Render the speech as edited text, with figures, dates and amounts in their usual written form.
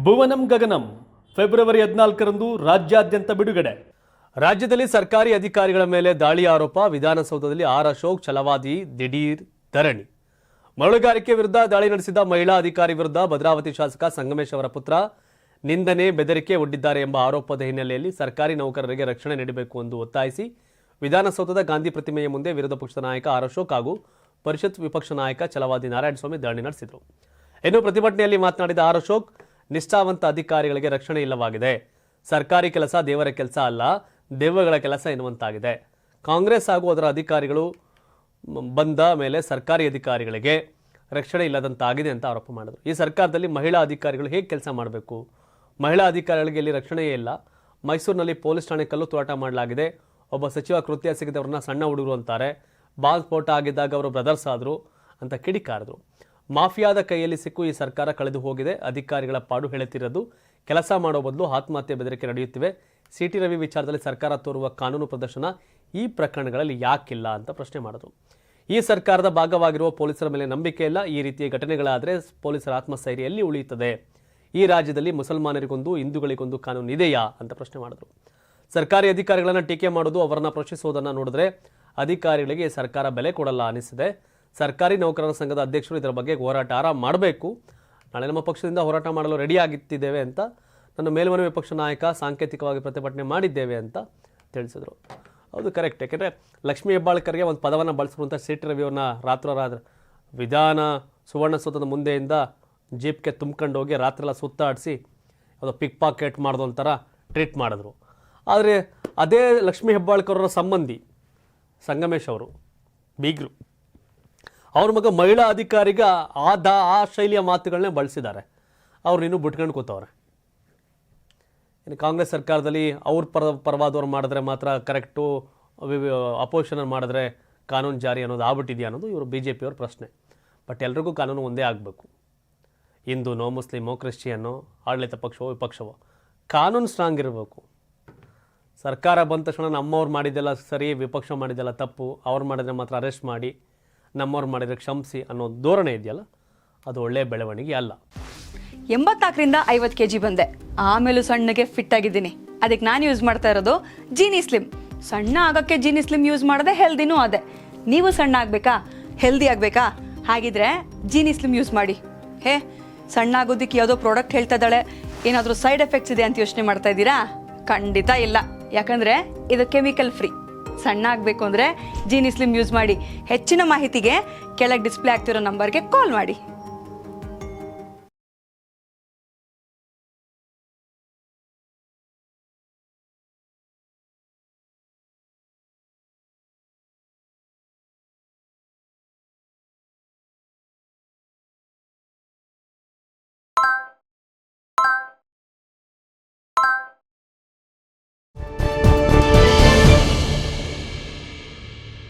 ಭುವನಂ Gaganam February 14ರಂದು ರಾಜ್ಯಾದ್ಯಂತ ಬಿಡುಗಡೆ. ರಾಜ್ಯದಲ್ಲಿ ಸರ್ಕಾರಿ ಅಧಿಕಾರಿಗಳ ಮೇಲೆ ದಾಳಿ ಆರೋಪ. ವಿಧಾನಸೌಧದಲ್ಲಿ ಆರ್ ಅಶೋಕ್ ಛಲವಾದಿ ದಿಢೀರ್ ಧರಣಿ. ಮರಳುಗಾರಿಕೆ ವಿರುದ್ಧ ದಾಳಿ ನಡೆಸಿದ ಮಹಿಳಾ ಅಧಿಕಾರಿ ವಿರುದ್ಧ ಭದ್ರಾವತಿ ಶಾಸಕ ಸಂಗಮೇಶ್ ಅವರ ಪುತ್ರ ನಿಂದನೆ ಬೆದರಿಕೆ ಒಡ್ಡಿದ್ದಾರೆ ಎಂಬ ಆರೋಪದ ಹಿನ್ನೆಲೆಯಲ್ಲಿ ಸರ್ಕಾರಿ ನೌಕರರಿಗೆ ರಕ್ಷಣೆ ನೀಡಬೇಕು ಎಂದು ಒತ್ತಾಯಿಸಿ ವಿಧಾನಸೌಧದ ಗಾಂಧಿ ಪ್ರತಿಮೆಯ ಮುಂದೆ ವಿರೋಧ ಪಕ್ಷದ ನಾಯಕ ಆರ್ ಅಶೋಕ್ ಹಾಗೂ ಪರಿಷತ್ ವಿಪಕ್ಷ ನಾಯಕ ಛಲವಾದಿ ನಾರಾಯಣಸ್ವಾಮಿ ಧರಣಿ ನಡೆಸಿದರು. ಇನ್ನು ಪ್ರತಿಭಟನೆಯಲ್ಲಿ ಮಾತನಾಡಿದ ಆರ್ ಅಶೋಕ್, ನಿಷ್ಠಾವಂತ ಅಧಿಕಾರಿಗಳಿಗೆ ರಕ್ಷಣೆ ಇಲ್ಲವಾಗಿದೆ. ಸರ್ಕಾರಿ ಕೆಲಸ ದೇವರ ಕೆಲಸ ಅಲ್ಲ, ದೆವ್ವಗಳ ಕೆಲಸ ಎನ್ನುವಂತಾಗಿದೆ. ಕಾಂಗ್ರೆಸ್ ಹಾಗೂ ಅದರ ಅಧಿಕಾರಿಗಳು ಬಂದ ಮೇಲೆ ಸರ್ಕಾರಿ ಅಧಿಕಾರಿಗಳಿಗೆ ರಕ್ಷಣೆ ಇಲ್ಲದಂತಾಗಿದೆ ಅಂತ ಆರೋಪ ಮಾಡಿದರು. ಈ ಸರ್ಕಾರದಲ್ಲಿ ಮಹಿಳಾ ಅಧಿಕಾರಿಗಳು ಹೇಗೆ ಕೆಲಸ ಮಾಡಬೇಕು? ಮಹಿಳಾ ಅಧಿಕಾರಿಗಳಿಗೆ ಇಲ್ಲಿ ರಕ್ಷಣೆಯೇ ಇಲ್ಲ. ಮೈಸೂರಿನಲ್ಲಿ ಪೊಲೀಸ್ ಠಾಣೆ ಕಲ್ಲು ತೂರಾಟ ಮಾಡಲಾಗಿದೆ. ಒಬ್ಬ ಸಚಿವ ಕೃತ್ಯ ಸಿಗದವ್ರನ್ನ ಸಣ್ಣ ಹುಡುಗರು ಅಂತಾರೆ. ಬಾಂಬ್ ಸ್ಫೋಟ ಆಗಿದ್ದಾಗ ಅವರು ಬ್ರದರ್ಸ್ ಆದರು ಅಂತ ಕಿಡಿಕಾರಿದ್ರು. ಮಾಫಿಯಾದ ಕೈಯಲ್ಲಿ ಸಿಕ್ಕು ಈ ಸರ್ಕಾರ ಕಳೆದು ಹೋಗಿದೆ. ಅಧಿಕಾರಿಗಳ ಪಾಡು ಹೇಳುತ್ತಿರೋದು ಕೆಲಸ ಮಾಡೋ ಬದಲು ಆತ್ಮಹತ್ಯೆ ಬೆದರಿಕೆ ನಡೆಯುತ್ತಿವೆ. ಸಿಟಿ ರವಿ ವಿಚಾರದಲ್ಲಿ ಸರ್ಕಾರ ತೋರುವ ಕಾನೂನು ಪ್ರದರ್ಶನ ಈ ಪ್ರಕರಣಗಳಲ್ಲಿ ಯಾಕಿಲ್ಲ ಅಂತ ಪ್ರಶ್ನೆ ಮಾಡಿದ್ರು. ಈ ಸರ್ಕಾರದ ಭಾಗವಾಗಿರುವ ಪೊಲೀಸರ ಮೇಲೆ ನಂಬಿಕೆ ಇಲ್ಲ. ಈ ರೀತಿಯ ಘಟನೆಗಳಾದರೆ ಪೊಲೀಸರ ಆತ್ಮಸ್ಥೈರ್ಯ ಎಲ್ಲಿ ಉಳಿಯುತ್ತದೆ? ಈ ರಾಜ್ಯದಲ್ಲಿ ಮುಸಲ್ಮಾನರಿಗೊಂದು ಹಿಂದೂಗಳಿಗೊಂದು ಕಾನೂನು ಇದೆಯಾ ಅಂತ ಪ್ರಶ್ನೆ ಮಾಡಿದ್ರು. ಸರ್ಕಾರಿ ಅಧಿಕಾರಿಗಳನ್ನು ಟೀಕೆ ಮಾಡೋದು, ಅವರನ್ನು ಪ್ರಶ್ನಿಸುವುದನ್ನು ನೋಡಿದ್ರೆ ಅಧಿಕಾರಿಗಳಿಗೆ ಸರ್ಕಾರ ಬೆಲೆ ಕೊಡಲ್ಲ ಅನಿಸಿದೆ. ಸರ್ಕಾರಿ ನೌಕರರ ಸಂಘದ ಅಧ್ಯಕ್ಷರು ಇದರ ಬಗ್ಗೆ ಹೋರಾಟ ಮಾಡಬೇಕು. ನಾಳೆ ನಮ್ಮ ಪಕ್ಷದಿಂದ ಹೋರಾಟ ಮಾಡಲು ರೆಡಿ ಆಗಿತ್ತಿದ್ದೇವೆ ಅಂತ ನನ್ನ ಮೇಲ್ಮನೆ ವಿಪಕ್ಷ ನಾಯಕ ಸಾಂಕೇತಿಕವಾಗಿ ಪ್ರತಿಭಟನೆ ಮಾಡಿದ್ದೇವೆ ಅಂತ ತಿಳಿಸಿದರು. ಹೌದು, ಕರೆಕ್ಟ್. ಯಾಕೆಂದರೆ ಲಕ್ಷ್ಮೀ ಹೆಬ್ಬಾಳ್ಕರ್ಗೆ ಒಂದು ಪದವನ್ನು ಬಳಸಿರುವಂಥ ಸಿಟಿ ರವಿಯವ್ರನ್ನ ರಾತ್ರೋರಾತ್ರಿ ವಿಧಾನ ಸುವರ್ಣಸೌಧದ ಮುಂದೆಯಿಂದ ಜೀಪ್ಗೆ ತುಂಬ್ಕೊಂಡು ಹೋಗಿ ರಾತ್ರೆಲ್ಲ ಸುತ್ತಾಡಿಸಿ ಅದು ಪಿಕ್ ಪಾಕೆಟ್ ಮಾಡೋದು ಒಂಥರ ಟ್ರೀಟ್ ಮಾಡಿದ್ರು. ಆದರೆ ಅದೇ ಲಕ್ಷ್ಮೀ ಹೆಬ್ಬಾಳ್ಕರ್ ಸಂಬಂಧಿ ಸಂಗಮೇಶ್ ಅವರು ಬೀಗ್ರು, ಅವ್ರ ಮಗ ಮಹಿಳಾ ಅಧಿಕಾರಿಗೆ ಆ ಶೈಲಿಯ ಮಾತುಗಳನ್ನೇ ಬಳಸಿದ್ದಾರೆ. ಅವ್ರು ಇನ್ನೂ ಬಿಟ್ಕೊಂಡು ಕೂತವ್ರೆ. ಇನ್ನು ಕಾಂಗ್ರೆಸ್ ಸರ್ಕಾರದಲ್ಲಿ ಅವ್ರ ಪರವಾದವ್ರು ಮಾಡಿದ್ರೆ ಮಾತ್ರ ಕರೆಕ್ಟು, ಅಪೋಸಿಷನ್ ಮಾಡಿದ್ರೆ ಕಾನೂನು ಜಾರಿ ಅನ್ನೋದು ಆಗ್ಬಿಟ್ಟಿದೆಯಾ ಅನ್ನೋದು ಇವರು BJP ಅವ್ರ ಪ್ರಶ್ನೆ. ಬಟ್ ಎಲ್ರಿಗೂ ಕಾನೂನು ಒಂದೇ ಆಗಬೇಕು. ಹಿಂದೂನೋ, ಮುಸ್ಲಿಮೋ, ಕ್ರಿಶ್ಚಿಯನ್ನೋ, ಆಡಳಿತ ಪಕ್ಷವೋ ವಿಪಕ್ಷವೋ, ಕಾನೂನು ಸ್ಟ್ರಾಂಗ್ ಇರಬೇಕು. ಸರ್ಕಾರ ಬಂದ ತಕ್ಷಣ ನಮ್ಮವ್ರು ಮಾಡಿದ್ದೆಲ್ಲ ಸರಿ, ವಿಪಕ್ಷ ಮಾಡಿದ್ದೆಲ್ಲ ತಪ್ಪು, ಅವ್ರು ಮಾಡಿದ್ರೆ ಮಾತ್ರ ಅರೆಸ್ಟ್ ಮಾಡಿ, ನಮ್ಮವ್ರು ಮಾಡಿದ್ರೆ ಕ್ಷಮಿಸಿ ಅನ್ನೋ ಧೋರಣೆ ಇದೆಯಲ್ಲ, ಅದು ಒಳ್ಳೆಯ ಬೆಳವಣಿಗೆ ಅಲ್ಲ. 84ರಿಂದ 50 kg ಬಂದೆ, ಆಮೇಲೂ ಸಣ್ಣಗೆ ಫಿಟ್ ಆಗಿದ್ದೀನಿ. ಅದಕ್ಕೆ ನಾನು ಯೂಸ್ ಮಾಡ್ತಾ ಇರೋದು ಜೀನಿ ಸ್ಲಿಮ್. ಸಣ್ಣ ಆಗೋಕ್ಕೆ ಜೀನಿ ಸ್ಲಿಮ್ ಯೂಸ್ ಮಾಡಿದೆ, ಹೆಲ್ದಿನೂ ಅದೇ. ನೀವು ಸಣ್ಣ ಆಗಬೇಕಾ, ಹೆಲ್ದಿ ಆಗಬೇಕಾ? ಹಾಗಿದ್ರೆ ಜೀನಿ ಸ್ಲಿಮ್ ಯೂಸ್ ಮಾಡಿ. ಸಣ್ಣ ಆಗೋದಕ್ಕೆ ಯಾವುದೋ ಪ್ರಾಡಕ್ಟ್ ಹೇಳ್ತಾ ಇದ್ದಾಳೆ, ಏನಾದರೂ ಸೈಡ್ ಎಫೆಕ್ಟ್ಸ್ ಇದೆ ಅಂತ ಯೋಚನೆ ಮಾಡ್ತಾ ಇದ್ದೀರಾ? ಖಂಡಿತ ಇಲ್ಲ. ಯಾಕಂದರೆ ಇದು ಕೆಮಿಕಲ್ ಫ್ರೀ. ಸಣ್ಣ ಆಗಬೇಕು ಅಂದರೆ ಜೀನಿ ಸ್ಲಿಮ್ ಯೂಸ್ ಮಾಡಿ. ಹೆಚ್ಚಿನ ಮಾಹಿತಿಗೆ ಕೆಳಗೆ ಡಿಸ್ಪ್ಲೇ ಆಗ್ತಿರೋ ನಂಬರ್ಗೆ ಕಾಲ್ ಮಾಡಿ.